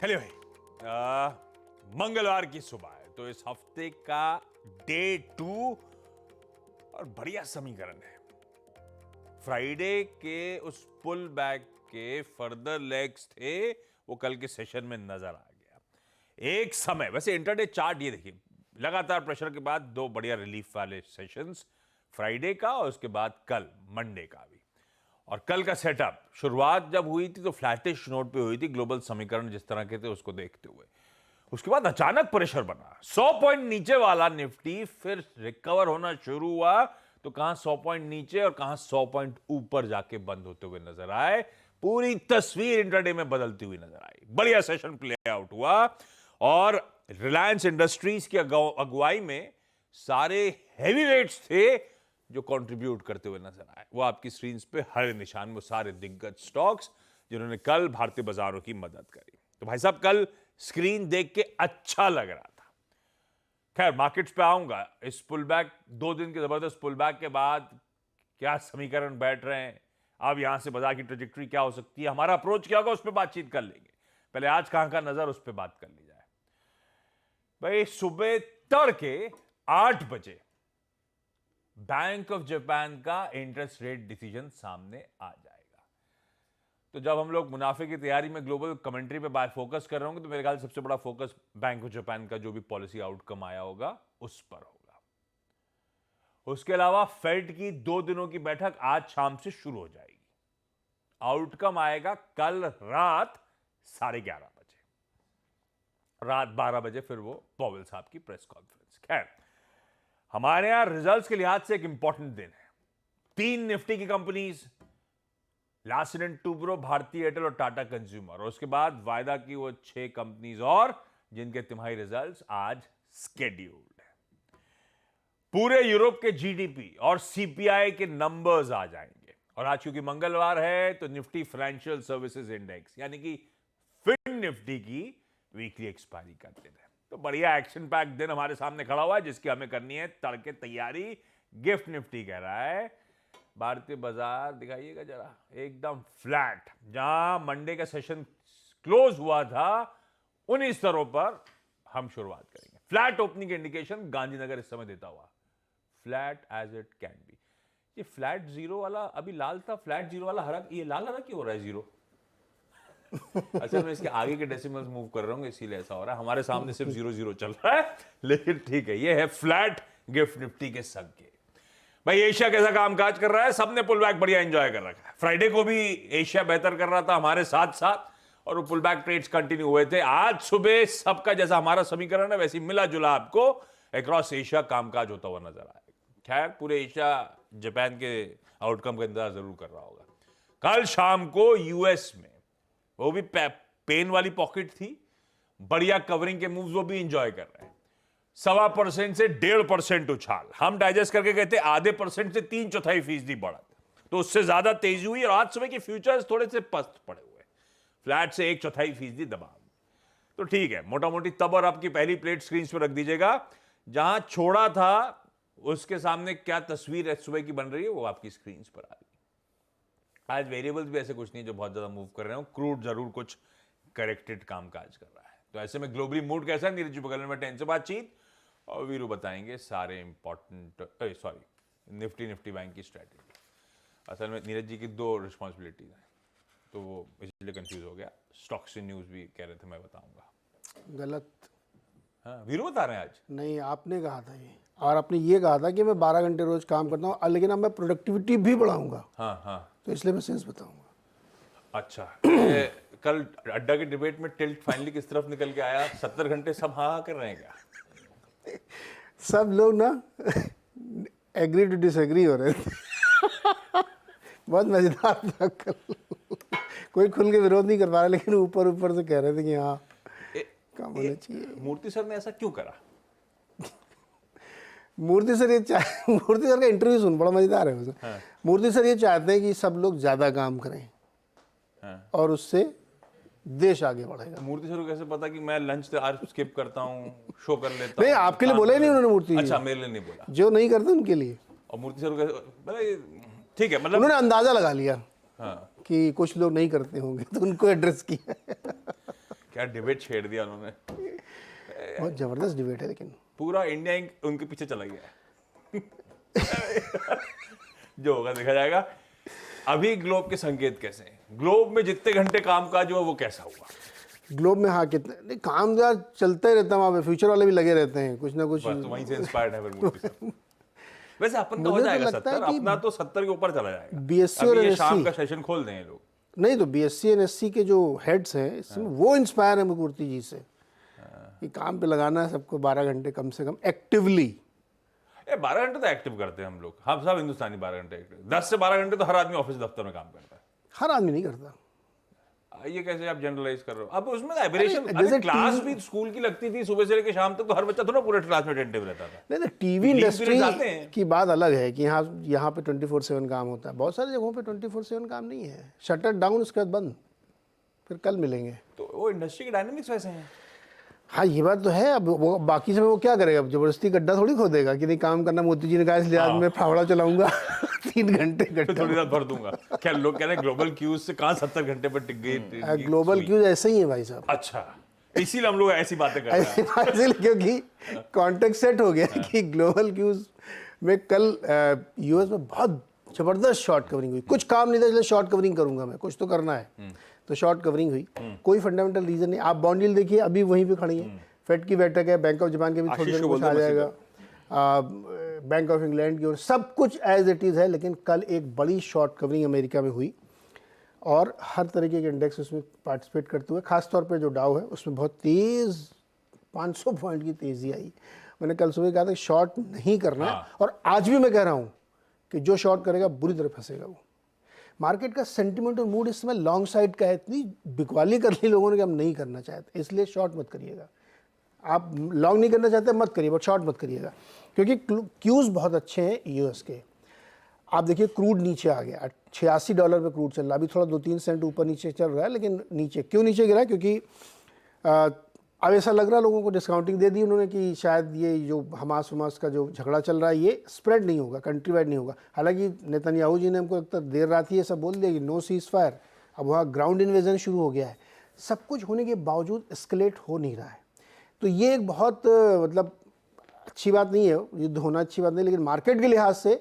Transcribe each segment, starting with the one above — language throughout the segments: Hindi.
चलिए भाई, मंगलवार की सुबह है तो इस हफ्ते का डे 2 और बढ़िया समीकरण है। फ्राइडे के उस पुल बैक के फर्दर लेग्स थे, वो कल के सेशन में नजर आ गया। एक समय वैसे इंटरडे चार्ट ये देखिए, लगातार प्रेशर के बाद दो बढ़िया रिलीफ वाले सेशंस, फ्राइडे का और उसके बाद कल मंडे का भी। और कल का सेटअप, शुरुआत जब हुई थी तो फ्लैटिश नोट पे हुई थी, ग्लोबल समीकरण जिस तरह के थे उसको देखते हुए। उसके बाद अचानक प्रेशर बना, 100 पॉइंट नीचे वाला निफ्टी फिर रिकवर होना शुरू हुआ तो कहां 100 पॉइंट नीचे और कहां 100 पॉइंट ऊपर जाके बंद होते हुए नजर आए। पूरी तस्वीर इंट्राडे में बदलती हुई नजर आई। बढ़िया सेशन प्ले आउट हुआ और रिलायंस इंडस्ट्रीज की अगुवाई में सारे हैवी वेट्स थे जो कंट्रीब्यूट करते हुए नजर आए। वो आपकी स्क्रीन पे हर निशान में सारे दिग्गज स्टॉक्स जिन्होंने कल भारतीय बाजारों की मदद करी। तो भाई साहब, कल स्क्रीन देख के अच्छा लग रहा था। खैर, मार्केट्स पे आऊंगा। इस पुल बैक, 2 दिन के जबरदस्त पुल बैक के बाद क्या समीकरण बैठ रहे हैं, अब यहां से बाजार की ट्रेजेक्टरी क्या हो सकती है, हमारा अप्रोच क्या होगा, उस पर बातचीत कर लेंगे। पहले आज कहां का नजर, उस पर बात कर ली जाए। भाई, सुबह तड़के 8 बजे बैंक ऑफ जापान का इंटरेस्ट रेट डिसीजन सामने आ जाएगा। तो जब हम लोग मुनाफे की तैयारी में ग्लोबल कमेंट्री पे फोकस कर रहे होंगे तो मेरे ख्याल सबसे बड़ा फोकस बैंक ऑफ जापान का जो भी पॉलिसी आउटकम आया होगा उस पर होगा। उसके अलावा फेड की 2 दिनों की बैठक आज शाम से शुरू हो जाएगी। आउटकम आएगा कल रात 11:30 बजे, रात 12 बजे फिर वो पॉवेल साहब की प्रेस कॉन्फ्रेंस। खैर, हमारे यहां रिजल्ट्स के लिहाज से एक इंपॉर्टेंट दिन है। 3 निफ्टी की companies, Larsen & Toubro, Bharti Airtel और टाटा कंज्यूमर, और उसके बाद वायदा की वो 6 कंपनीज और जिनके तिमाही रिजल्ट्स आज स्केड्यूल्ड है। पूरे यूरोप के जीडीपी और सीपीआई के नंबर्स आ जाएंगे। और आज क्योंकि मंगलवार है तो निफ्टी फाइनेंशियल सर्विसेज इंडेक्स यानी कि फिन निफ्टी की वीकली एक्सपायरी का दिन है। तो बढ़िया एक्शन पैक दिन हमारे सामने खड़ा हुआ है जिसकी हमें करनी है तड़के तैयारी। गिफ्ट निफ्टी कह रहा है भारतीय बाजार दिखाइएगा जरा एकदम फ्लैट, जहां मंडे का सेशन क्लोज हुआ था उन्हीं स्तरों पर हम शुरुआत करेंगे। फ्लैट ओपनिंग इंडिकेशन गांधीनगर इस समय देता हुआ, flat as it can be. ये फ्लैट जीरो वाला अभी लाल था, फ्लैट जीरो वाला हरा, ये लाल हरा क्यों हो रहा है जीरो? असल में इसके आगे के डेसिमल्स मूव कर रहा हूँ इसीलिए ऐसा हो रहा है। हमारे सामने सिर्फ 0-0 चल रहा है, लेकिन ठीक है, ये है फ्लैट गिफ्ट निफ्टी के संकेत। भाई, एशिया कैसा कामकाज कर रहा है? सबने पुल बैक बढ़िया एंजॉय कर रखा है। फ्राइडे को भी एशिया बेहतर कर रहा था हमारे साथ साथ और वो पुल बैक ट्रेड्स कंटिन्यू हुए थे। आज सुबह सबका जैसा हमारा समीकरण है वैसे मिला जुला आपको अक्रॉस एशिया कामकाज होता हुआ नजर आएगा। खैर, पूरे एशिया जापान के आउटकम का इंतजार जरूर कर रहा होगा। कल शाम को यूएस में वो भी पेन वाली पॉकेट थी, बढ़िया कवरिंग के मूव्स वो भी एंजॉय कर रहे हैं। 1.25% से 1.5% उछाल, हम डाइजेस्ट करके कहते 0.5% से 3/4% बढ़त, तो उससे ज्यादा तेजी हुई। और आज सुबह के फ्यूचर्स थोड़े से पस्त पड़े हुए, फ्लैट से 1/4% दबाव। तो ठीक है, मोटा मोटी तब और अब की पहली प्लेट स्क्रीन पर रख दीजिएगा। जहां छोड़ा था उसके सामने क्या तस्वीर सुबह की बन रही है वो आपकी स्क्रीन पर आ रही है। आज वेरिएबल्स भी ऐसे कुछ नहीं जो बहुत ज्यादा मूव कर रहे हो, क्रूड जरूर कुछ करेक्टेड कामकाज कर रहा है। तो ऐसे में ग्लोबली मूड कैसा है? नीरज जी बगल में 10 से बातचीत और वीरू बताएंगे सारे इंपॉर्टेंट निफ्टी बैंक की स्ट्रैटेजी। असल में नीरज जी की 2 रिस्पॉन्सिबिलिटीज हैं तो वो इसलिए कंफ्यूज हो गया। स्टॉक्स न्यूज भी कह रहे थे, मैं बताऊंगा। गलत। हाँ, वीरू बता रहे हैं आज। नहीं, आपने कहा था ये, और आपने ये कहा था कि मैं 12 घंटे रोज काम करता हूँ लेकिन अब मैं प्रोडक्टिविटी भी बढ़ाऊंगा। हाँ, तो इसलिए मैं सेंस बताऊंगा। अच्छा, कल अड्डा के डिबेट में टिल्ट फाइनली किस तरफ निकल के आया? 70 घंटे सब हाँ कर रहे हैं क्या? सब लोग ना एग्री टू डिसएग्री हो रहे थे। बहुत मजेदार था कल। कोई खुल के विरोध नहीं कर पा रहा लेकिन ऊपर ऊपर से कह रहे थे कि हाँ काम होना चाहिए। मूर्ति सर ने ऐसा क्यों करा? मूर्ति सर मूर्ति सर का इंटरव्यू सुन, बड़ा मजेदार है उसमें। हाँ। मूर्ति सर ये चाहते हैं कि सब लोग ज्यादा काम करें। हाँ। और उससे देश आगे बढ़ेगा। मूर्ति सर को कैसे पता कि मैं लंच स्किप करता हूँ, शो कर लेता हूँ? नहीं, आपके लिए बोला ही नहीं उन्होंने मूर्ति। अच्छा, मेरे लिए नहीं बोला, जो नहीं करते उनके लिए। और मूर्ति सर को ठीक है, मतलब उन्होंने अंदाजा लगा लिया। हाँ, कि कुछ लोग नहीं करते होंगे तो उनको एड्रेस किया। क्या डिबेट छेड़ दिया उन्होंने, बहुत जबरदस्त डिबेट है लेकिन। पूरा इंडिया उनके पीछे चला गया है। जो होगा देखा जाएगा। अभी ग्लोब के संकेत कैसे हैं? ग्लोब में जितने घंटे कामकाज हुआ वो कैसा हुआ? ग्लोब में हाँ कितने नहीं, काम यार चलता ही रहता है वहाँ पे, फ्यूचर वाले भी लगे रहते हैं कुछ ना कुछ। बस तो वहीं से इंस्पायर्ड है फिर मूर्ति साहब। वैसे अपन का हो मुझे तो जाएगा लगता है 70, कि अपना तो 70 के ऊपर चला जाएगा। BSc अभी और ये शाम NSC का सेशन खोल दें ये लोग। नहीं तो BSc NSC के जो हेड्स हैं इसमें वो इंस्पायर है मूर्ति जी से कि काम पे लगाना है सबको 12 घंटे कम से कम एक्टिवली। 12 घंटे तो एक्टिव करते हैं हम लोग, हम सब हिंदुस्तानी 12 घंटे एक्टिव। 10 से 12 घंटे तो हर आदमी ऑफिस दफ्तर में काम करता है। हर आदमी नहीं करता। ये कैसे आप जनरलाइज कर रहे हो? अब उसमें एबरेशन, जैसे क्लास TV भी स्कूल की लगती थी सुबह से लेकर शाम तक, तो हर बच्चा थोड़ा पूरे क्लास में अटेंटिव रहता था। नहीं तो टीवी लीव इंडस्ट्री पीरियड्स आते हैं। की बात अलग है कि यहाँ पे 24/7 काम होता है, बहुत सारी जगहों पे 24/7 काम नहीं है, शटर डाउन उसके बाद बंद, फिर कल मिलेंगे। तो वो इंडस्ट्री के डायनामिक्स वैसे हैं। हाँ ये बात तो है। अब वो बाकी समय वो क्या करेगा, अब जबरदस्ती गड्ढा थोड़ी खोदेगा कि नहीं काम करना। मोदी जी ने कहा इसलिए आज मैं फावड़ा चलाऊंगा 3 घंटे फिर गड्ढा। थोड़ी देर भर दूंगा। क्या लोग कह रहे हैं ग्लोबल क्यूज से कहाँ 70 घंटे पर टिक गई? ग्लोबल क्यूज ऐसे ही है भाई साहब। अच्छा, इसीलिए हम लोग ऐसी बातें कर रहे हैं। इसलिए क्योंकि कॉन्टेक्स्ट सेट हो गया कि ग्लोबल क्यूज में कल यूएस में बहुत जबरदस्त शॉर्ट कवरिंग हुई। कुछ काम नहीं था इसलिए शॉर्ट कवरिंग करूंगा मैं, कुछ तो करना है तो शॉर्ट कवरिंग हुई। कोई फंडामेंटल रीजन नहीं। आप बॉन्ड यील्ड देखिए अभी वहीं पे खड़ी है। फेड की बैठक है, बैंक ऑफ जापान के भी थोड़ी देर में कुछ आ जाएगा, बैंक ऑफ इंग्लैंड की, और सब कुछ एज इट इज़ है। लेकिन कल एक बड़ी शॉर्ट कवरिंग अमेरिका में हुई और हर तरीके के इंडेक्स उसमें पार्टिसिपेट करते हुए, खासतौर पे जो डाउ है उसमें बहुत तेज़ 500 पॉइंट की तेज़ी आई। मैंने कल सुबह कहा था शॉर्ट नहीं करना है, और आज भी मैं कह रहा हूँ कि जो शॉर्ट करेगा बुरी तरह फंसेगा वो। मार्केट का सेंटिमेंट और मूड इस समय लॉन्ग साइड का है। इतनी बिकवाली कर ली लोगों ने कि हम नहीं करना चाहते, इसलिए शॉर्ट मत करिएगा। आप लॉन्ग नहीं करना चाहते मत करिए, बट शॉर्ट मत करिएगा, क्योंकि क्यूज बहुत अच्छे हैं यूएस के। आप देखिए क्रूड नीचे आ गया, $86 पे क्रूड चल रहा है। अभी थोड़ा 2-3 सेंट ऊपर नीचे चल रहा है, लेकिन नीचे क्यों नीचे गिरा है? क्योंकि अब ऐसा लग रहा है लोगों को, डिस्काउंटिंग दे दी उन्होंने कि शायद ये जो हमास वमास का जो झगड़ा चल रहा है ये स्प्रेड नहीं होगा, कंट्री वाइड नहीं होगा। हालांकि नेतन्याहू जी ने हमको लगता है देर रात ही ये सब बोल दिया कि नो सीज फायर, अब वहाँ ग्राउंड इन्वेजन शुरू हो गया है। सब कुछ होने के बावजूद एस्केलेट हो नहीं रहा है। तो ये एक बहुत मतलब अच्छी बात नहीं है, युद्ध होना अच्छी बात नहीं, लेकिन मार्केट के लिहाज से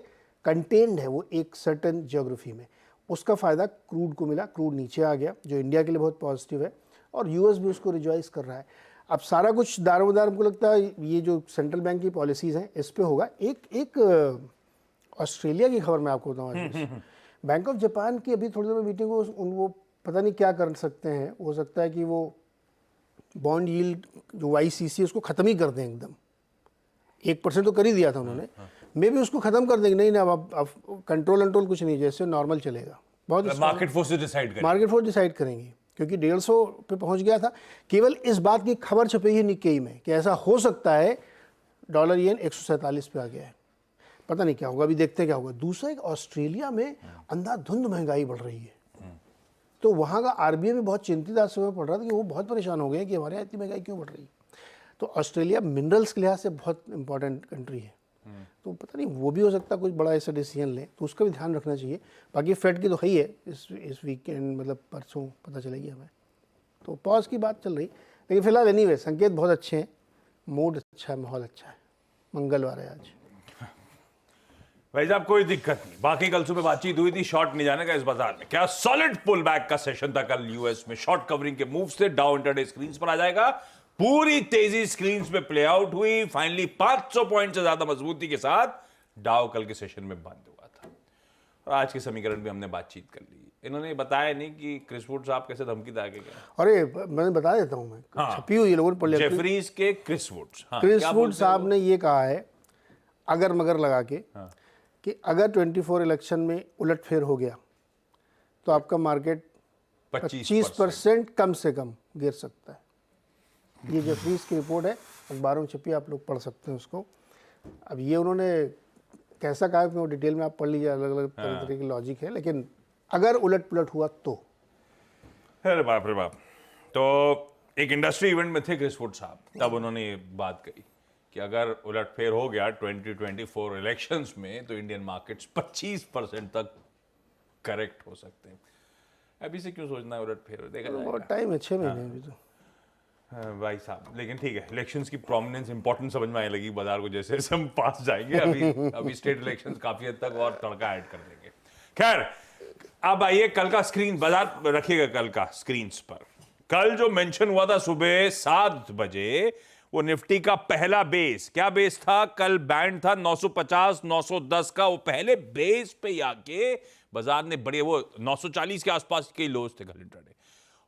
कंटेन्ड है वो एक सर्टेन ज्योग्राफी में। उसका फ़ायदा क्रूड को मिला, क्रूड नीचे आ गया जो इंडिया के लिए बहुत पॉजिटिव है, और यूएस भी उसको रिजॉइस कर रहा है। अब सारा कुछ दारोमदार हमको लगता है ये जो सेंट्रल बैंक की पॉलिसीज़ हैं इस पे होगा। एक ऑस्ट्रेलिया की खबर मैं आपको बताऊँ। बैंक ऑफ जापान की अभी थोड़ी देर में मीटिंग हो, वो पता नहीं क्या कर सकते हैं। हो सकता है कि वो बॉन्ड यील्ड जो YCC उसको ख़त्म ही कर दें एकदम। 1% तो कर ही दिया था उन्होंने, मे भी उसको ख़त्म कर देंगे। नहीं ना, अब कंट्रोल कुछ नहीं, जैसे नॉर्मल चलेगा। बहुत मार्केट फोर्सेस डिसाइड करेंगे। मार्केट फोर्स डिसाइड करेंगी, क्योंकि 150 पे पहुंच गया था। केवल इस बात की खबर छपी है निक्केई में कि ऐसा हो सकता है डॉलर येन 147 पे आ गया है। पता नहीं क्या होगा, अभी देखते हैं क्या होगा। दूसरा, एक ऑस्ट्रेलिया में अंधाधुंध महंगाई बढ़ रही है, तो वहाँ का RBI भी बहुत चिंतित आज समय पड़ रहा था कि वो बहुत परेशान हो गए कि हमारे यहाँ इतनी महंगाई क्यों बढ़ रही है। तो ऑस्ट्रेलिया मिनरल्स के लिहाज से बहुत इंपॉर्टेंट कंट्री है, तो पता नहीं वो भी हो सकता है कुछ बड़ा ऐसा डिसीजन ले, तो उसका भी ध्यान रखना चाहिए। बाकी फेड की तो है ही है, इस वीकेंड मतलब परसों पता चलेगी हमें, तो पॉज की बात चल रही। लेकिन फिलहाल एनीवे संकेत बहुत अच्छे हैं, मूड अच्छा है, माहौल अच्छा है। मंगलवार है आज। भाई साहब कोई दिक्कत नहीं। बाकी कल सुबह बातचीत हुई थी, शॉर्ट नहीं जाने का इस बाजार में। क्या सॉलिड पुल बैक का सेशन था कल यूएस में। शॉर्ट कवरिंग के मूव से डाउ इंटरडे स्क्रीन पर आ जाएगा। पूरी तेजी स्क्रीन पे प्ले आउट हुई। फाइनली 500 पॉइंट से ज्यादा मजबूती के साथ डाउ कल के सेशन में बंद हुआ था। और आज के समीकरण भी हमने बातचीत कर ली। इन्होंने बताया नहीं कि क्रिस वुड साहब कैसे धमकी दे के गए। अरे मैं बता देता हूँ, मैं छपी हुई लोगों ने पढ़ लिया। जेफरीज के क्रिस वुड, क्रिस वुड साहब ने ये कहा है अगर मगर लगा के कि अगर 24 इलेक्शन में उलटफेर हो गया तो आपका मार्केट 25% कम से कम गिर सकता है। ये जेफरीज की रिपोर्ट है, अखबारों में छपी, आप लोग पढ़ सकते हैं उसको। अब ये उन्होंने कैसा कहा कि वो डिटेल में आप पढ़ लीजिए, अलग अलग तरह की लॉजिक है, लेकिन अगर उलट पुलट हुआ तो। अरे बाप रे बाप। तो एक इंडस्ट्री इवेंट में थे क्रिस वुड साहब, तब उन्होंने ये बात कही कि अगर उलटफेर हो गया 2024 इलेक्शंस में तो इंडियन मार्केट्स 25% तक करेक्ट हो सकते हैं। अभी से क्यों सोचना है उलटफेर, देखा जाएगा। बहुत टाइम है, 6 महीने अभी तो। भाई साहब, लेकिन ठीक है, इलेक्शंस की प्रोमिनेंस इंपॉर्टेंट समझ में आने लगी बाजार को जैसे जैसे हम पास जाएंगे। अभी स्टेट इलेक्शंस काफी हद तक और तड़का ऐड कर देंगे। खैर, अब आइए कल का स्क्रीन बाजार रखिएगा, कल का स्क्रीन्स पर। कल जो मेंशन हुआ था सुबह 7 बजे, वो निफ्टी का पहला बेस, क्या बेस था? कल बैंड था 950 910 का, वो पहले बेस पे आके बाजार ने बड़े, वो 940 के आसपास के लोज थे कल इंट्राडे,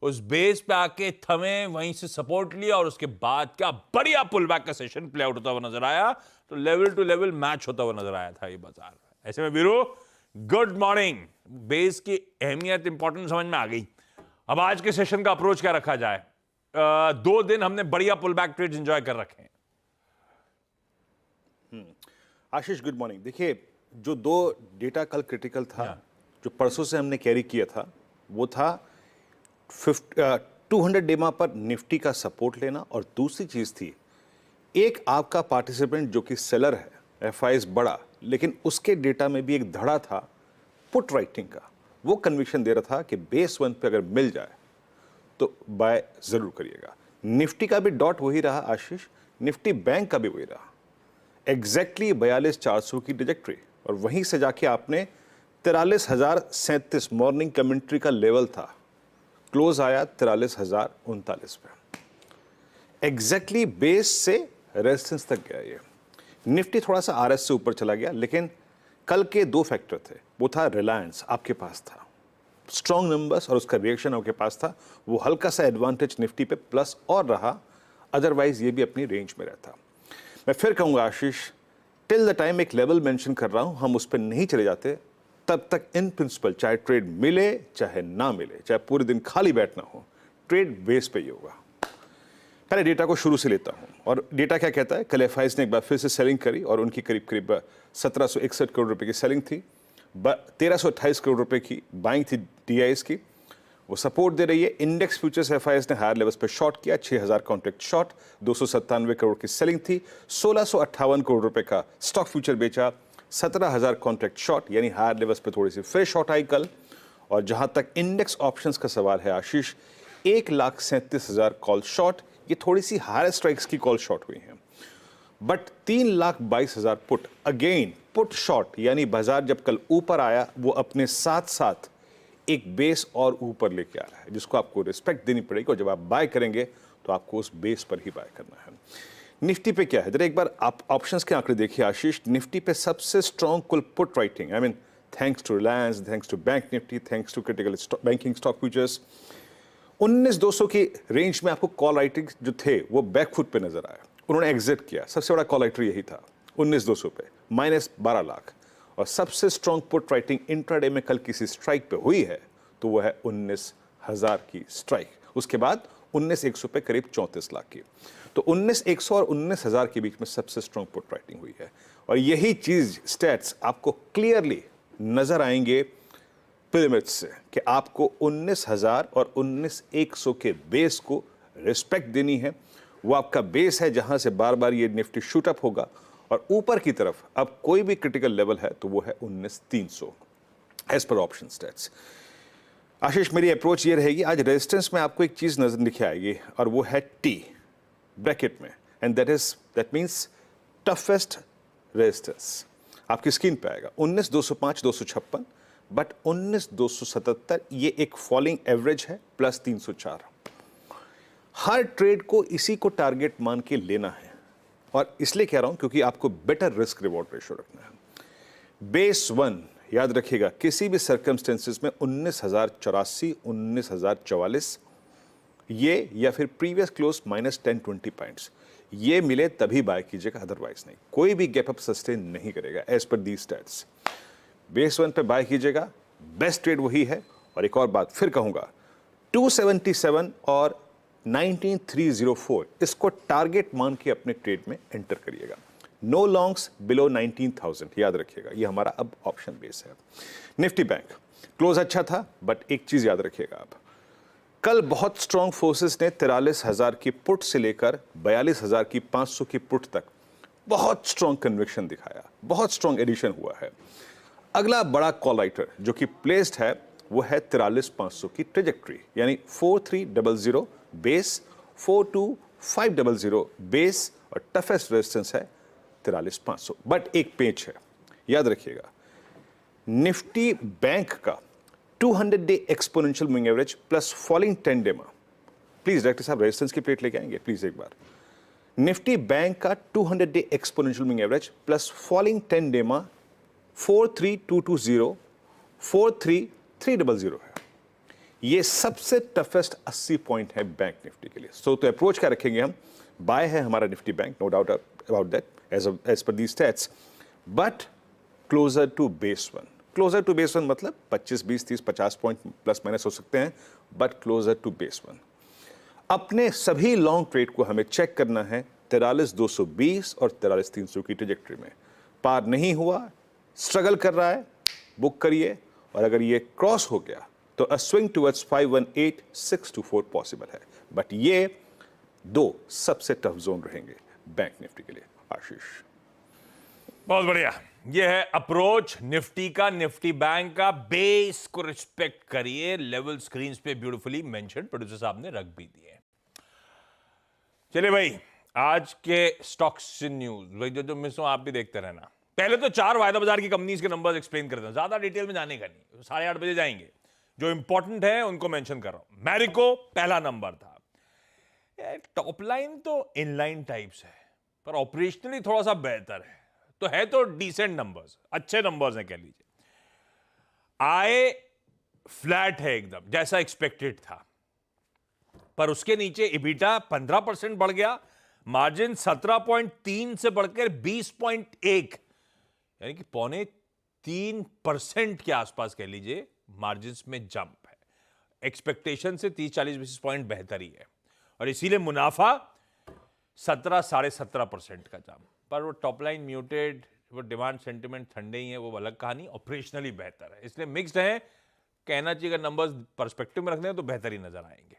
उस बेस पे आके थमे, वहीं से सपोर्ट लिया और उसके बाद क्या बढ़िया पुल बैक का सेशन प्ले आउट होता हुआ नजर आया। तो लेवल टू लेवल मैच होता हुआ नजर आया था ये बाजार। ऐसे में वीरू, गुड मॉर्निंग। बेस की अहमियत इंपॉर्टेंट समझ में आ गई। अब आज के सेशन का अप्रोच क्या रखा जाए? 2 दिन हमने बढ़िया पुल बैक ट्रेड्स एंजॉय कर रखे हैं। आशीष, गुड मॉर्निंग। देखिए, जो 2 डेटा कल क्रिटिकल था, जो परसों से हमने कैरी किया था, वो था 200 डेमा पर निफ्टी का सपोर्ट लेना, और दूसरी चीज थी एक आपका पार्टिसिपेंट जो कि सेलर है, एफआईएस बड़ा, लेकिन उसके डेटा में भी एक धड़ा था पुट राइटिंग का। वो कन्विक्शन दे रहा था कि बेस 1 पे अगर मिल जाए तो बाय जरूर करिएगा। निफ्टी का भी डॉट वही रहा आशीष, निफ्टी बैंक का भी वही रहा, एग्जैक्टली 42,400 की डिजेक्ट्री, और वहीं से जाके आपने 43,037 मॉर्निंग कमेंट्री का लेवल था, क्लोज आया 43,039 पे, एग्जैक्टली बेस से रेजिस्टेंस तक गया। ये निफ्टी थोड़ा सा आरएस से ऊपर चला गया, लेकिन कल के 2 फैक्टर थे। वो था रिलायंस आपके पास था, स्ट्रॉन्ग नंबर्स और उसका रिएक्शन आपके पास था, वो हल्का सा एडवांटेज निफ्टी पे प्लस और रहा, अदरवाइज ये भी अपनी रेंज में रहता। मैं फिर कहूंगा आशीष, टिल द टाइम एक लेवल मेंशन कर रहा हूं, हम उस पर नहीं चले जाते, तब तक इन प्रिंसिपल चाहे ट्रेड मिले चाहे ना मिले, चाहे पूरे दिन खाली बैठना हो, ट्रेड बेस पे ही होगा। पहले डेटा को शुरू से लेता हूं, और डेटा क्या कहता है? कल एफआईएस ने एक बार फिर से सेलिंग करी, और उनकी करीब करीब 1761 करोड़ रुपए की सेलिंग थी, 1328 करोड़ रुपए की बाइंग थी डीआईएस की। वो सपोर्ट दे रही है। इंडेक्स फ्यूचर्स एफआईएस ने हायर लेवल्स पे शॉर्ट किया, 6000 कॉन्ट्रैक्ट शॉर्ट, 297 करोड़ की सेलिंग थी, 1658 करोड़ रुपए का स्टॉक फ्यूचर बेचा, 17,000 कॉन्ट्रैक्ट शॉर्ट, यानी हायर लेवल्स पे थोड़ी सी फिर शॉर्ट आई कल। और जहां तक इंडेक्स ऑप्शंस का सवाल है आशीष, 1,37,000 कॉल शॉर्ट, ये थोड़ी सी हायर स्ट्राइक्स की कॉल शॉर्ट हुई हैं, but 3,22,000 put, again put short, यानी बाजार जब कल ऊपर आया वो अपने साथ साथ एक बेस और ऊपर लेके आ रहा है, जिसको आपको रिस्पेक्ट देनी पड़ेगी, और जब आप बाय करेंगे तो आपको उस बेस पर ही बाय करना है। निफ्टी पे क्या है, जरा एक बार आप ऑप्शंस के आंकड़े देखिए आशीष। निफ्टी पे सबसे strong call put writing, I mean thanks to Reliance, thanks to Bank Nifty, thanks to critical banking stock futures, 19,200 की रेंज में आपको कॉल राइटिंग जो थे वो बैकफुट पे नजर आया, उन्होंने एग्जिट किया। सबसे बड़ा कॉल राइटर यही था 19,200 पे, -12 लाख। और सबसे स्ट्रॉन्ग पुट राइटिंग इंट्राडे में कल किसी स्ट्राइक पे हुई है तो वो है 19,000 की स्ट्राइक, उसके बाद 19,100 पे करीब 34 लाख की। तो 19,100 और 19,000 के बीच में सबसे स्ट्रॉन्ग पुट राइटिंग हुई है, और यही चीज स्टैट्स आपको क्लियरली नजर आएंगे पिरामिड से कि आपको 19,000 और 19,100 के बेस को रिस्पेक्ट देनी है। वो आपका बेस है जहां से बार बार ये निफ्टी शूट अप होगा, और ऊपर की तरफ अब कोई भी क्रिटिकल लेवल है तो वो है 19,300 एज पर ऑप्शन स्टैट्स। आशीष, मेरी अप्रोच ये रहेगी, आज रेजिस्टेंस में आपको एक चीज नजर दिखे आएगी, और वो है टी ब्रैकेट में, and that means toughest resistance आपकी स्क्रीन पे आएगा 19,205 256, बट 19,277 ये एक फॉलिंग एवरेज है, प्लस 304। हर ट्रेड को इसी को टारगेट मान के लेना है, और इसलिए कह रहा हूं क्योंकि आपको बेटर रिस्क रिवॉर्ड रेशियो रखना है। बेस 1 याद रखिएगा, किसी भी सर्कमस्टेंसेस में 19,084 19,044 ये, या फिर प्रीवियस क्लोज -10-20 पॉइंट्स, ये मिले तभी बाय कीजिएगा, अदरवाइज नहीं। कोई भी गैप अप सस्टेन नहीं करेगा as per the stats. Base 1 पे बाय कीजिएगा, बेस्ट ट्रेड वही है। और एक और बात फिर कहूंगा, 277 और 19,304 इसको टारगेट मान के अपने ट्रेड में एंटर करिएगा। नो लॉन्ग्स बिलो 19,000, याद रखिएगा, ये हमारा अब ऑप्शन बेस है। निफ्टी बैंक क्लोज अच्छा था, बट एक चीज याद रखिएगा आप, कल बहुत स्ट्रॉन्ग फोर्सेस ने 43,000 की पुट से लेकर 42,000 की 500 की पुट तक बहुत स्ट्रॉन्ग कन्विक्शन दिखाया, बहुत स्ट्रॉन्ग एडिशन हुआ है। अगला बड़ा कॉल राइटर जो कि प्लेस्ड है वो है 43,500 की ट्रेजेक्ट्री, यानी 4300 बेस 42500 बेस और टफेस्ट रेजिस्टेंस है 43500। बट एक पेच है, याद रखिएगा, निफ्टी बैंक का 200 day exponential moving average plus falling 10 day मा, प्लीज डायरेक्टर साहब रेजिस्टेंस की प्लेट लेके आएंगे प्लीज एक बार। निफ्टी बैंक का 200 day exponential moving average plus falling 10 day मा 43220 43300 है। ये सबसे टफेस्ट 80 पॉइंट है बैंक निफ्टी के लिए। तो अप्रोच क्या रखेंगे हम? बाय है हमारा Nifty Bank, no doubt about that as per the stats, but closer to base one. Closer to base one मतलब 25, 20, 30, 50 पॉइंट प्लस माइनस हो सकते हैं, but closer to base one. अपने सभी लॉन्ग ट्रेड को हमें चेक करना है 43220 और 43300 की ट्रेजेक्टरी में। पार नहीं हुआ, स्ट्रगल कर रहा है, बुक करिए, और अगर ये क्रॉस हो गया तो अ स्विंग टुवर्ड्स 518624 पॉसिबल है। बट ये दो सबसे टफ जोन रहेंगे बैंक निफ्टी के लिए। आशीष, बहुत बढ़िया। ये है अप्रोच निफ्टी का, निफ्टी बैंक का। बेस को रिस्पेक्ट करिए, लेवल स्क्रीन पे ब्यूटीफुली मेंशन प्रोड्यूसर साहब ने रख भी दिए। चलिए भाई, आज के स्टॉक्स न्यूज भाई जो मिस हो आप भी देखते रहना। पहले तो 4 वायदा बाजार की कंपनीज के नंबर्स एक्सप्लेन करते हैं, ज्यादा डिटेल में जाने का नहीं, 8:30 बजे जाएंगे। जो इंपॉर्टेंट है उनको मेंशन कर रहा हूं। मैरिको पहला नंबर था। टॉप लाइन तो इनलाइन टाइप्स है, पर ऑपरेशनली थोड़ा सा बेहतर है, तो डिसेंट नंबर्स, अच्छे नंबर्स हैं कह लीजिए। आय फ्लैट है एकदम जैसा एक्सपेक्टेड था, पर उसके नीचे इबिटा 15% बढ़ गया, मार्जिन 17.3 से बढ़कर 20.1, यानी कि 2.3% के आसपास कह लीजिए मार्जिन में जंप है। एक्सपेक्टेशन से 30-40 बेसिस पॉइंट बेहतर ही है, और इसीलिए मुनाफा 17-17.5% का जंप। पर वो टॉप लाइन म्यूटेड, वो डिमांड सेंटिमेंट ठंडे ही है, वो अलग कहानी। ऑपरेशनली बेहतर है, इसलिए मिक्स्ड है। कहना चाहिए अगर नंबर्स पर्सपेक्टिव में रखने हैं तो बेहतर ही नजर आएंगे।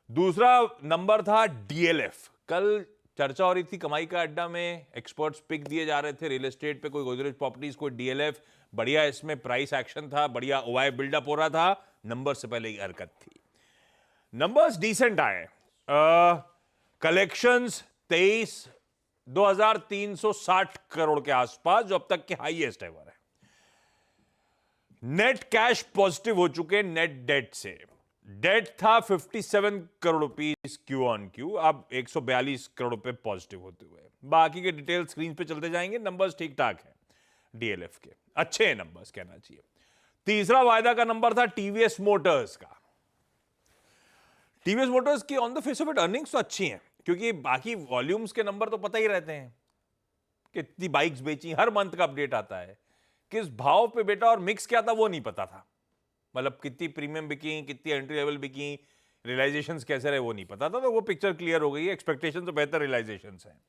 दूसरा नंबर था डीएलएफ। कल चर्चा हो रही थी कमाई का अड्डा में, एक्सपर्ट्स पिक दिए जा रहे थे रियल एस्टेट पे, कोई गोदरेज प्रॉपर्टीज, कोई डीएलएफ। बढ़िया इसमें प्राइस एक्शन था, बढ़िया ओआई बिल्डअप हो रहा था, नंबर से पहले ही हरकत थी। नंबर्स डिसेंट आए। कलेक्शंस 23,360 करोड़ के आसपास, जो अब तक के हाईएस्ट एवर है। नेट कैश पॉजिटिव हो चुके नेट डेट से। डेट था 57 crore rupees Q on Q, अब 142 करोड़ रुपए पॉजिटिव होते हुए। बाकी के डिटेल स्क्रीन पे चलते जाएंगे। नंबर्स ठीक ठाक है डीएलएफ के, अच्छे हैं नंबर्स कहना चाहिए। तीसरा वायदा का नंबर था टीवीएस मोटर्स का। टीवीएस मोटर्स की on the face of it earnings तो अच्छी हैं, क्योंकि बाकी वॉल्यूम्स के नंबर तो पता ही रहते हैं, कितनी बाइक्स बेची, हर मंथ का अपडेट आता है। किस भाव पे बेटा और मिक्स क्या था वो नहीं पता था, मतलब कितनी प्रीमियम बिकी, कितनी एंट्री लेवल बिकी, रियलाइजेशंस कैसे रहे वो नहीं पता था। तो वो पिक्चर क्लियर हो गई है, एक्सपेक्टेशन तो बेहतर रियलाइजेशंस हैं।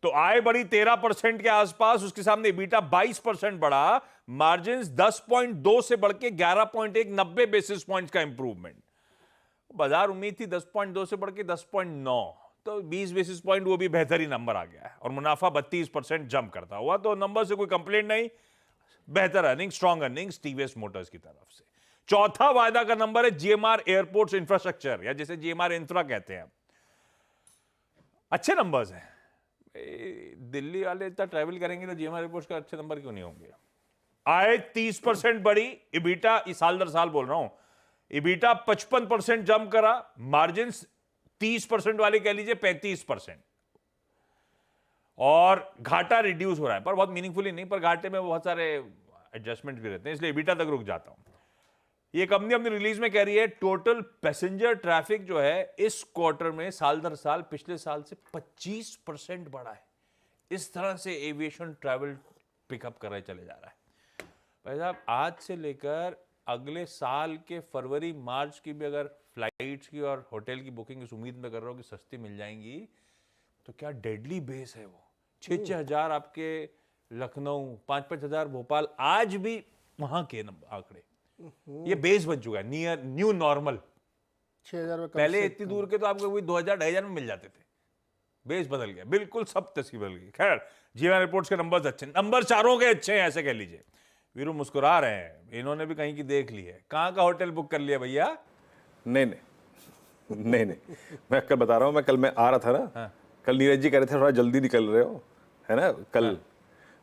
तो आय बढ़ी 13% के आसपास, उसके सामने बीटा 22% बढ़ा, मार्जिन 10.2 से बढ़ के 11.1, 90 बेसिस पॉइंट्स का इंप्रूवमेंट। बाजार उम्मीद थी 10.2 से बढ़ के 10.9, तो 20 बेसिस पॉइंट वो भी बेहतर ही नंबर आ गया है, और मुनाफा 32% जंप करता हुआ। तो नंबर से कोई कंप्लेंट नहीं, बेहतर earning, strong earnings TVS Motors की तरफ से। चौथा वायदा का नंबर है जीएमआर एयरपोर्ट्स इंफ्रास्ट्रक्चर, या जिसे जीएमआर इंफ्रा कहते हैं। अच्छे नंबर्स हैं, दिल्ली वाले इतना ट्रैवल करेंगे तो जीएमआर एयरपोर्ट्स का अच्छे नंबर क्यों नहीं होंगे। आय 30% बढ़ी, इबिटा इस साल दर साल बोल रहा हूं, इबिटा 55% जंप करा, मार्जिन 30% वाले कह लीजिए 35%, और घाटा रिड्यूस हो रहा है, पर बहुत मीनिंगफुली नहीं, पर घाटे में बहुत सारे एडजस्टमेंट भी रहते हैं, इसलिए इबिटा तक रुक जाता हूं। ये कंपनी अपनी रिलीज में कह रही है टोटल पैसेंजर ट्रैफिक जो है इस क्वार्टर में साल दर साल पिछले साल से 25% बढ़ा है। इस तरह से एविएशन ट्रैवल पिकअप कर रहे चले जा रहा है भाई साहब। आज से लेकर अगले साल के फरवरी मार्च की भी अगर फ्लाइट्स की और होटल की बुकिंग इस उम्मीद में कर रहा हूं कि सस्ती मिल जाएंगी, तो क्या डेडली बेस है वो। 6-6 हजार आपके लखनऊ, 5-5 हजार भोपाल, आज भी वहां के आंकड़े, ये बेस बन चुका है, नियर न्यू नॉर्मल। 6,000 पहले इतनी दूर के तो आपको वही 2,000-2,500 में मिल जाते थे, बेस बदल गया, बिल्कुल सब तस्वीर बदल गई। खैर, जीवन रिपोर्ट्स के नंबर्स अच्छे, नंबर चारों के अच्छे हैं ऐसे कह लीजिए। वीरू मुस्कुरा रहे हैं, इन्होंने भी कहीं की देख ली है। कहां का होटल बुक कर लिया भैया? नहीं, नहीं नहीं, मैं कल बता रहा हूँ, मैं आ रहा था ना, कल नीरज जी कह रहे थे थोड़ा जल्दी निकल रहे हो, है ना कल।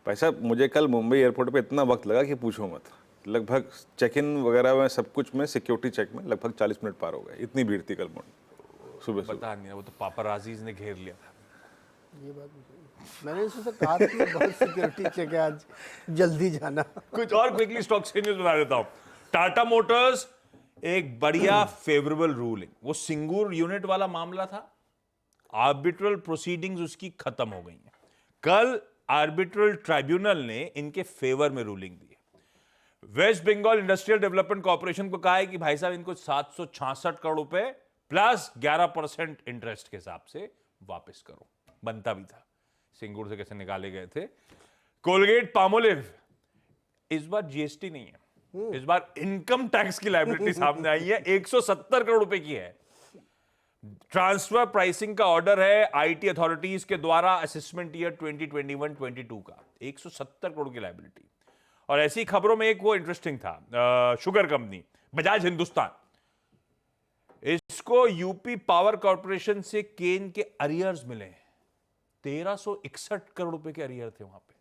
भाई साहब मुझे कल मुंबई एयरपोर्ट पे इतना वक्त लगा कि पूछो मत। लगभग चेक इन वगैरह में सब कुछ में सिक्योरिटी चेक में लगभग 40 मिनट पार हो गए, इतनी भीड़ थी कल सुबह सुबह। पता नहीं, वो तो पापराजीज ने घेर लिया था। ये बात मैंने इससे कहा था कि बहुत सिक्योरिटी चेक है आज, जल्दी जाना। कुछ और क्विकली स्टॉक से न्यूज बता देता हूं। टाटा मोटर्स एक बढ़िया फेवरेबल रूलिंग, वो सिंगूर यूनिट वाला मामला था, आर्बिट्रल प्रोसीडिंग्स उसकी खत्म हो गई हैं। कल आर्बिट्रल ट्राइब्यूनल ने इनके फेवर में रूलिंग दी। वेस्ट बंगाल इंडस्ट्रियल डेवलपमेंट कॉर्पोरेशन को कहा है कि भाई साहब इनको 766 करोड़ रुपए प्लस 11% इंटरेस्ट के हिसाब से वापस करो। बनता भी था, सिंगूर से कैसे निकाले गए थे। कोलगेट पामोलिव, इस बार जीएसटी नहीं है, इस बार इनकम टैक्स की लायबिलिटी सामने आई है, 170 करोड़ रुपए की है। ट्रांसफर प्राइसिंग का ऑर्डर है आईटी अथॉरिटीज के द्वारा असेसमेंट ईयर 2021-22 का, 170 करोड़ की लायबिलिटी। और ऐसी खबरों में एक वो इंटरेस्टिंग था, शुगर कंपनी बजाज हिंदुस्तान, इसको यूपी पावर कॉर्पोरेशन से केन के अरियर्स मिले हैं, 1361 करोड़ रुपए के अरियर थे वहां पे,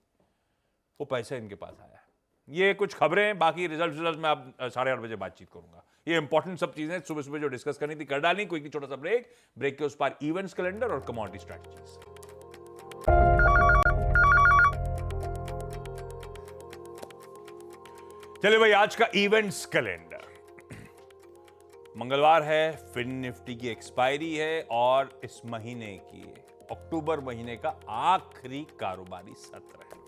वो पैसा इनके पास आया है। ये कुछ खबरें, बाकी रिजल्ट मैं आप 8:30 बजे बातचीत करूंगा। ये इंपॉर्टेंट सब चीजें सुबह सुबह जो डिस्कस करनी थी कर डाली। कोई छोटा सा ब्रेक के उस पार इवेंट्स कैलेंडर और कमोडिटी स्ट्रैटेजीज। चलिए भाई, आज का इवेंट्स कैलेंडर। मंगलवार है, फिन निफ्टी की एक्सपायरी है और इस महीने की अक्टूबर महीने का आखिरी कारोबारी सत्र है।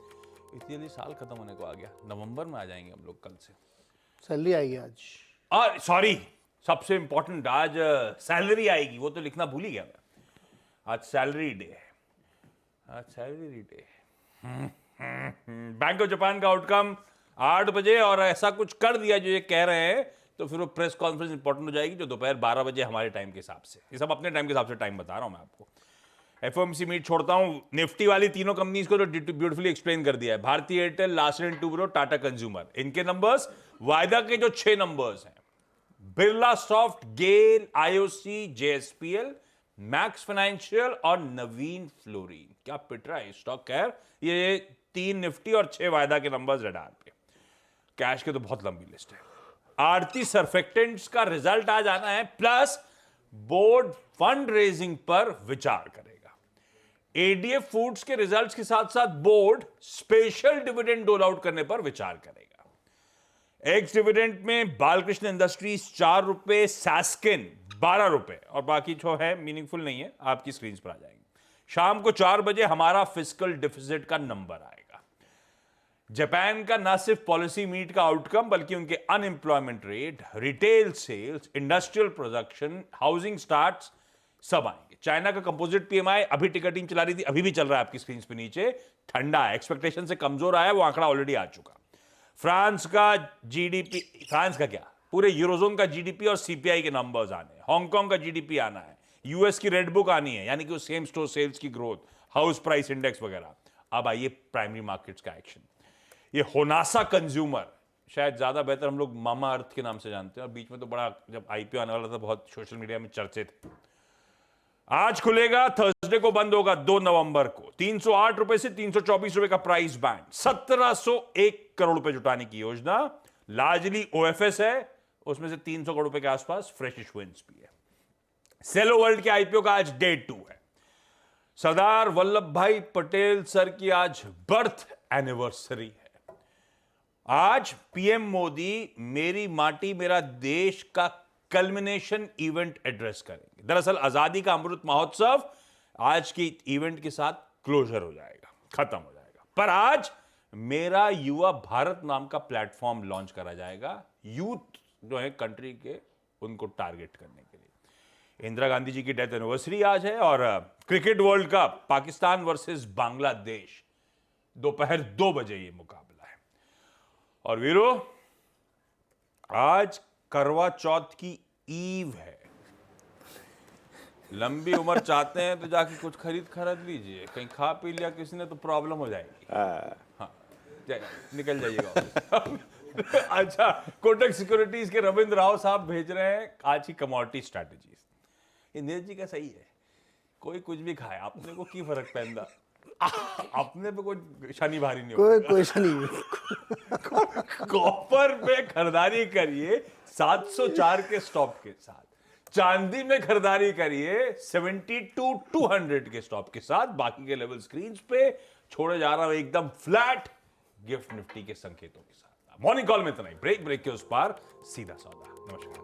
इसीलिए साल खत्म होने को आ गया, नवंबर में आ जाएंगे हम लोग कल से। सैलरी आएगी आज, और सॉरी, सबसे इंपॉर्टेंट, आज सैलरी आएगी, वो तो लिखना भूल ही गया मैं। आज सैलरी डे है, आज salary day. Bank of Japan का आउटकम 8 बजे, और ऐसा कुछ कर दिया जो ये कह रहे हैं, तो फिर वो प्रेस कॉन्फ्रेंस इंपॉर्टेंट हो जाएगी, जो दोपहर 12 बजे हमारे टाइम के हिसाब से। ये सब अपने टाइम के हिसाब से टाइम बता रहा हूं मैं आपको। एफओएमसी मीट छोड़ता हूं, निफ्टी वाली तीनों कंपनीज को तो ब्यूटीफुली एक्सप्लेन कर दिया है। भारतीय Airtel, Larsen and Toubro, Tata consumer, इनके नंबर्स, वायदा के जो 6 नंबर्स हैं, बिरला सॉफ्ट, गेल, आईओसी, जेएसपीएल, मैक्स फाइनेंशियल और नवीन फ्लोरिन। क्या पिट रहा है स्टॉक, खैर ये 3 निफ्टी और 6 वायदा के नंबर्स रडार पे। कैश के तो बहुत लंबी लिस्ट है। आरती सर्फेक्टेंट्स का रिजल्ट आज आना है, प्लस बोर्ड फंड रेजिंग पर विचार करेगा। एडीएफ फूड्स के रिजल्ट्स के साथ साथ बोर्ड स्पेशल डिविडेंड डोल आउट करने पर विचार करेगा। एक्स डिविडेंड में बालकृष्ण इंडस्ट्रीज 4 रुपए, सैस्किन 12 रुपए, और बाकी जो है मीनिंगफुल नहीं है, आपकी स्क्रीन पर आ जाएंगे। शाम को 4 बजे हमारा फिस्कल डिफिसिट का नंबर आएगा। जापान का ना सिर्फ पॉलिसी मीट का आउटकम, बल्कि उनके unemployment rate, retail sales, industrial production, housing starts सब आएंगे। चाइना का कंपोजिट पीएमआई, अभी टिकटिंग चला रही थी, अभी भी चल रहा है आपकी स्क्रीन पे नीचे, ठंडा है, एक्सपेक्टेशन से कमजोर आया, वो आंकड़ा ऑलरेडी आ चुका। फ्रांस का जीडीपी, फ्रांस का क्या, पूरे यूरोजोन का जीडीपी और सीपीआई के नंबर्स आने हैं। हांगकांग का जीडीपी आना है, यूएस की रेड बुक आनी है, यानी कि सेम स्टोर सेल्स की ग्रोथ, हाउस प्राइस इंडेक्स वगैरह। अब आइए प्राइमरी मार्केट्स का एक्शन। ये होनासा कंज्यूमर, शायद ज्यादा बेहतर हम लोग मामा अर्थ के नाम से जानते हैं, और बीच में तो बड़ा, जब आईपीओ आने वाला था, बहुत सोशल मीडिया में चर्चे थे। आज खुलेगा, थर्सडे को बंद होगा 2 नवंबर को। 308 रुपए से 324 रुपए का प्राइस बैंड, 1701 करोड़ रुपए जुटाने की योजना। लार्जली ओएफएस है, उसमें से 300 करोड़ रुपए के आसपास फ्रेश इशुएंस भी है। सेलो वर्ल्ड के आईपीओ का आज डे 2 है। सरदार वल्लभ भाई पटेल सर की आज बर्थ एनिवर्सरी है। आज पीएम मोदी मेरी माटी मेरा देश का कल्मिनेशन इवेंट एड्रेस करेंगे। दरअसल आजादी का अमृत महोत्सव आज की इवेंट के साथ क्लोजर हो जाएगा, खत्म हो जाएगा। पर आज मेरा युवा भारत नाम का प्लेटफॉर्म लॉन्च करा जाएगा, यूथ जो है कंट्री के, उनको टारगेट करने के लिए। इंदिरा गांधी जी की डेथ एनिवर्सरी आज है, और cricket world cup Pakistan versus Bangladesh, दोपहर 2 बजे ये मुकाबला है। और वीरो, आज करवा चौथ की ईव है। लंबी उम्र चाहते हैं तो जाके कुछ खरीद लीजिए, कहीं खा पी लिया किसी ने तो प्रॉब्लम हो जाएगी। हाँ, निकल जाइएगा। अच्छा, कोटक सिक्योरिटीज के रविंद्र राव साहब भेज रहे हैं आज की कमोडिटी स्ट्रैटेजीज। ये नीरज जी का सही है, कोई कुछ भी खाए अपने को की फर्क पैंदा, अपने पे कोई शनि भारी नहीं कोई होगा। क्वेश्चन नहीं। कॉपर में खरीदारी करिए 704 के स्टॉप के साथ, चांदी में खरीदारी करिए 72-200 के स्टॉप के साथ। बाकी के लेवल स्क्रीन पे छोड़े जा रहा हूं एकदम फ्लैट गिफ्ट निफ्टी के संकेतों के साथ। मॉर्निंग कॉल में इतना ही, ब्रेक के उस पार सीधा सौदा। नमस्कार।